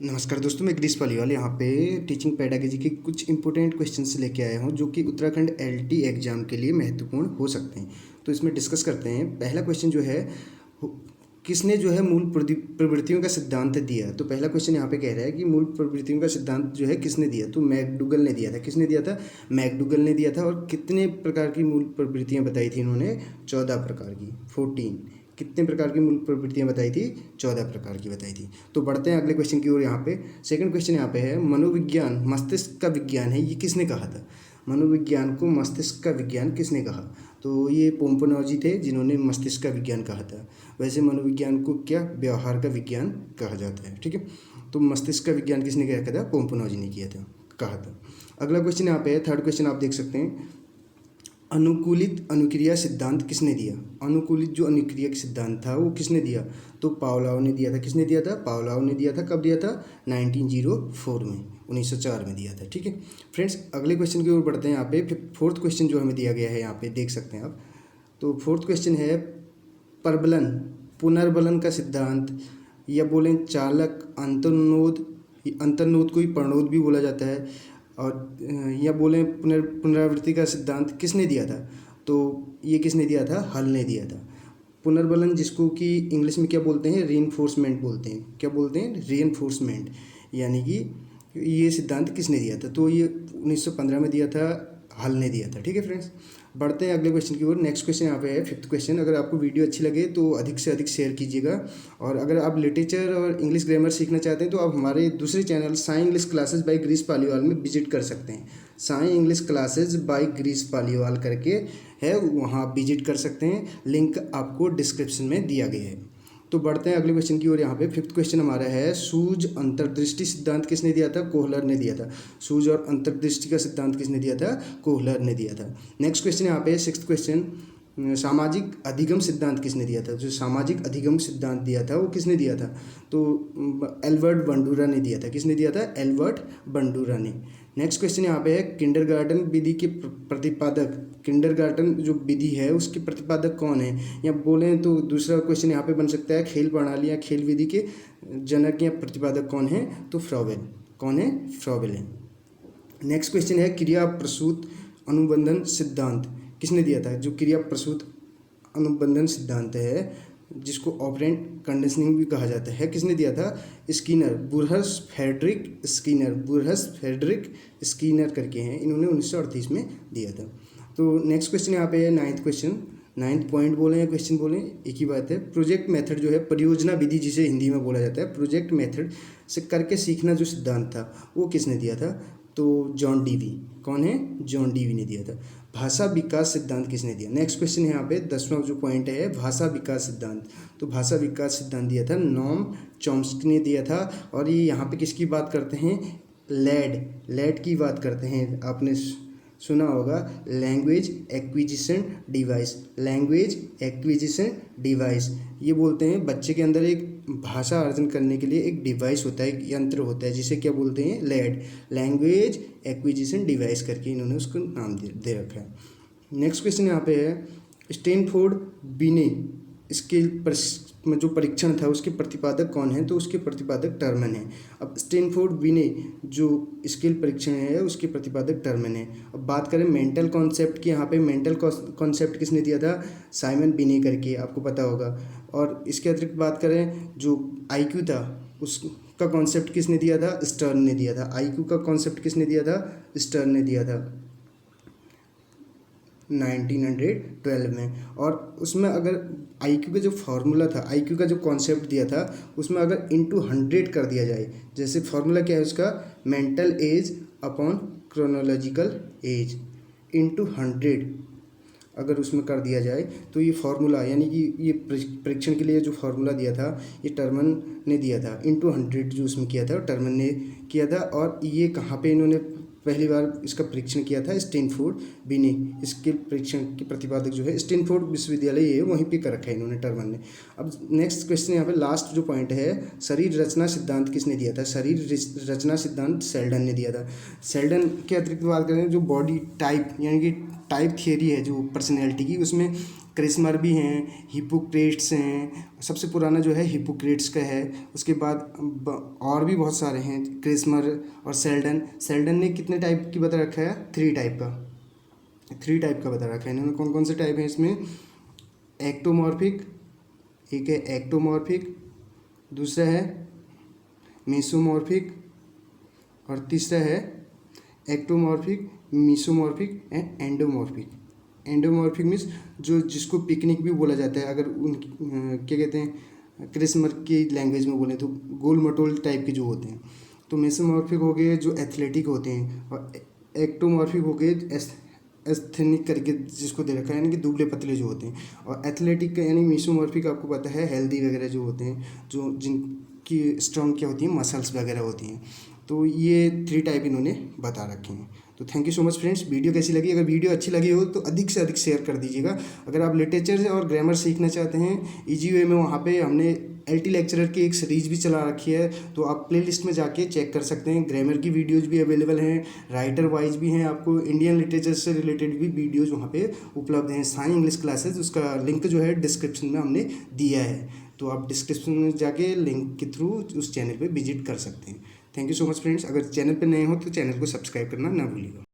नमस्कार दोस्तों, मैं गिरीश पालीवाल यहाँ पे टीचिंग पेडागोजी के कुछ इंपॉर्टेंट क्वेश्चंस लेके आया हूँ जो कि उत्तराखंड एलटी एग्जाम के लिए महत्वपूर्ण हो सकते हैं। तो इसमें डिस्कस करते हैं। पहला क्वेश्चन जो है, किसने जो है मूल प्रवृत्तियों का सिद्धांत दिया। तो पहला क्वेश्चन यहाँ पे कह रहा है कि मूल प्रवृत्तियों का सिद्धांत जो है किसने दिया। तो मैकडूगल ने दिया था। किसने दिया था? मैकडूगल ने दिया था। और कितने प्रकार की मूल प्रवृत्तियाँ बताई थी इन्होंने? 14 प्रकार की, 14। कितने प्रकार की मूल प्रवृत्तियाँ बताई थी? 14 प्रकार की बताई थी। तो बढ़ते हैं अगले क्वेश्चन की ओर। यहाँ पे सेकंड क्वेश्चन यहाँ पे है, मनोविज्ञान मस्तिष्क का विज्ञान है, ये किसने कहा था? मनोविज्ञान को मस्तिष्क का विज्ञान किसने कहा? तो ये पोम्पनोजी थे जिन्होंने मस्तिष्क का विज्ञान कहा था। वैसे मनोविज्ञान को क्या व्यवहार का विज्ञान कहा जाता है, ठीक है। तो मस्तिष्क का विज्ञान किसने कहा था? पोम्पनोजी ने किया था, कहा था। अगला क्वेश्चन यहाँ पे है, थर्ड क्वेश्चन आप देख सकते हैं, अनुकूलित अनुक्रिया सिद्धांत किसने दिया? अनुकूलित जो अनुक्रिया सिद्धांत था वो किसने दिया? तो पावलोव ने दिया था। किसने दिया था? पावलोव ने दिया था। कब दिया था? 1904 में, 1904 में दिया था, ठीक है फ्रेंड्स। अगले क्वेश्चन की ओर बढ़ते हैं। यहाँ पे फोर्थ क्वेश्चन जो हमें दिया गया है, यहाँ पे देख सकते हैं आप। तो फोर्थ क्वेश्चन है, प्रबलन पुनर्बलन का सिद्धांत, या बोलें चालक अंतर्नोद, अंतर्नोद को ही प्रणोद भी बोला जाता है, और या बोलें पुनरावृत्ति का सिद्धांत किसने दिया था? तो ये किसने दिया था? हल ने दिया था। पुनर्बलन जिसको कि इंग्लिश में क्या बोलते हैं? रीइंफोर्समेंट बोलते हैं। क्या बोलते हैं? रीइंफोर्समेंट। यानी कि ये सिद्धांत किसने दिया था? तो ये 1915 में दिया था, हल ने दिया था, ठीक है फ्रेंड्स। बढ़ते हैं अगले क्वेश्चन की ओर। नेक्स्ट क्वेश्चन यहाँ पे है, फिफ्थ क्वेश्चन। अगर आपको वीडियो अच्छी लगे तो अधिक से अधिक शेयर कीजिएगा। और अगर आप लिटरेचर और इंग्लिश ग्रामर सीखना चाहते हैं तो आप हमारे दूसरे channel Sai English classes bye Girish Paliwal में विजिट कर सकते हैं। Sai English classes bye Girish Paliwal करके है, वहाँ आप विजिट कर सकते हैं। लिंक आपको डिस्क्रिप्शन में दिया गया है। तो बढ़ते हैं अगले क्वेश्चन की ओर। यहाँ पे फिफ्थ क्वेश्चन हमारा है, सूझ अंतर्दृष्टि सिद्धांत किसने दिया था? कोहलर ने दिया था। सूझ और अंतर्दृष्टि का सिद्धांत किसने दिया था? कोहलर ने दिया था। नेक्स्ट क्वेश्चन यहाँ पे सिक्स्थ क्वेश्चन, सामाजिक अधिगम सिद्धांत किसने दिया था? जो सामाजिक अधिगम सिद्धांत दिया था वो किसने दिया था? तो एल्बर्ट बंडूरा ने दिया था। किसने दिया था? एल्बर्ट बंडूरा ने। नेक्स्ट क्वेश्चन यहाँ पे है, किंडरगार्टन विधि के प्रतिपादक, किंडरगार्टन जो विधि है उसके प्रतिपादक कौन है? या बोलें तो दूसरा क्वेश्चन यहाँ पे बन सकता है, खेल प्रणाली या खेल विधि के जनक या प्रतिपादक कौन है? तो फ्रॉबेल। कौन है? फ्रॉबेल है। नेक्स्ट क्वेश्चन है, क्रिया प्रसूत अनुबंधन सिद्धांत किसने दिया था? जो क्रिया प्रसूत अनुबंधन सिद्धांत है जिसको ऑपरेंट कंडीशनिंग भी कहा जाता है, किसने दिया था? Skinner, Burrhus Frederic Skinner, Burrhus Frederic Skinner करके हैं, इन्होंने 1938 में दिया था। तो नेक्स्ट क्वेश्चन यहाँ पे है, नाइन्थ क्वेश्चन, नाइन्थ पॉइंट बोलें या क्वेश्चन बोलें एक ही बात है। प्रोजेक्ट मेथड जो है, परियोजना विधि जिसे हिंदी में बोला जाता है, प्रोजेक्ट मेथड से करके सीखना जो सिद्धांत था वो किसने दिया था? तो जॉन डीवी। कौन है? जॉन डीवी ने दिया था। भाषा विकास सिद्धांत किसने दिया? नेक्स्ट क्वेश्चन यहाँ पे 10वां जो पॉइंट है, भाषा विकास सिद्धांत। तो भाषा विकास सिद्धांत दिया था नोम चॉम्स्की ने दिया था। और ये यहाँ पे किसकी बात करते हैं? लैड की बात करते हैं। आपने सुना होगा, language acquisition device, language acquisition device. ये बोलते हैं बच्चे के अंदर एक भाषा अर्जन करने के लिए एक डिवाइस होता है, एक यंत्र होता है, जिसे क्या बोलते हैं? लैड, लैंग्वेज एक्विजिशन डिवाइस करके इन्होंने उसको नाम दे रखा है। नेक्स्ट क्वेश्चन यहाँ पे है, स्टैनफोर्ड बिने स्केल में जो परीक्षण था उसके प्रतिपादक कौन है? तो उसके प्रतिपादक टर्मन है। अब स्टैनफोर्ड बिने जो स्केल परीक्षण है उसके प्रतिपादक टर्मन है। अब बात करें मेंटल कॉन्सेप्ट की, यहाँ पे मेंटल कॉन्सेप्ट किसने दिया था? साइमन बिने करके, आपको पता होगा। और इसके अतिरिक्त बात करें जो आईक्यू था उसका कॉन्सेप्ट किसने दिया था? स्टर्न ने दिया था। आईक्यू का कॉन्सेप्ट किसने दिया था? स्टर्न ने दिया था 1912 में। और उसमें अगर आईक्यू का जो फार्मूला था, आईक्यू का जो कॉन्सेप्ट दिया था, उसमें अगर इंटू 100 कर दिया जाए, जैसे फार्मूला क्या है उसका? Mental as upon chronological age into 100 अगर उसमें कर दिया जाए तो ये फार्मूला, यानी कि ये परीक्षण के लिए जो फार्मूला दिया था ये टर्मन ने दिया था। इंटू 100 जो उसमें किया था टर्मन ने किया था। और ये कहाँ पे इन्होंने पहली बार इसका परीक्षण किया था? स्टैनफोर्ड बिने। इसके परीक्षण के प्रतिपादक जो है स्टैनफोर्ड विश्वविद्यालय, ये वहीं पे कर रखा है इन्होंने, टर्मन ने। अब नेक्स्ट क्वेश्चन यहाँ पे लास्ट जो पॉइंट है, शरीर रचना सिद्धांत किसने दिया था? शरीर रचना सिद्धांत सेल्डन ने दिया था। सेल्डन के अतिरिक्त बात करें जो बॉडी टाइप, यानी कि टाइप थियरी है जो पर्सनैलिटी की, उसमें क्रिस्मर भी हैं, हिपोक्रेट्स हैं, सबसे पुराना जो है हिपोक्रेट्स का है। उसके बाद और भी बहुत सारे हैं, क्रिस्मर और सेल्डन। सेल्डन ने कितने टाइप की बता रखा है? 3 टाइप का बता रखा है इन्होंने। कौन कौन से टाइप हैं इसमें? एक्टोमॉर्फिक, एक है एक्टोमॉर्फिक, दूसरा है मेसोमॉर्फिक, और तीसरा है ectomorphic, mesomorphic and endomorphic. Endomorphic means जो जिसको पिकनिक भी बोला जाता है, अगर उन क्या कहते हैं क्रिस्मर की लैंग्वेज में बोले तो गोल मटोल टाइप के जो होते हैं। तो मेसोमॉर्फिक हो गए जो एथलेटिक होते हैं, और एक्टोमॉर्फिक हो गए एस्थेनिक करके जिसको दे रखा है, यानी कि दुबले पतले जो होते हैं। और एथलेटिक का यानी मेसोमॉर्फिक आपको पता है हेल्दी वगैरह जो होते हैं, जो जिनकी स्ट्रॉन्ग क्या होती है, मसल्स वगैरह होती हैं। तो ये 3 टाइप इन्होंने बता रखे हैं। तो thank you so much friends. Video कैसी लगी? अगर वीडियो अच्छी लगी हो तो अधिक से अधिक शेयर कर दीजिएगा। अगर आप लिटरेचर और ग्रामर सीखना चाहते हैं इजी वे में, वहाँ पे हमने LT लेक्चरर की एक सीरीज भी चला रखी है, तो आप प्लेलिस्ट में जाके चेक कर सकते हैं। ग्रामर की वीडियोज़ भी अवेलेबल हैं, राइटर वाइज भी हैं, आपको इंडियन लिटरेचर से रिलेटेड भी वीडियोज़ वहाँ पे उपलब्ध हैं। साई इंग्लिश क्लासेज, उसका लिंक जो है डिस्क्रिप्शन में हमने दिया है, तो आप डिस्क्रिप्शन में जाके लिंक के थ्रू उस चैनल पे विजिट कर सकते हैं। Thank you so much friends. अगर चैनल पे नए हो तो चैनल को सब्सक्राइब करना ना भूलिएगा।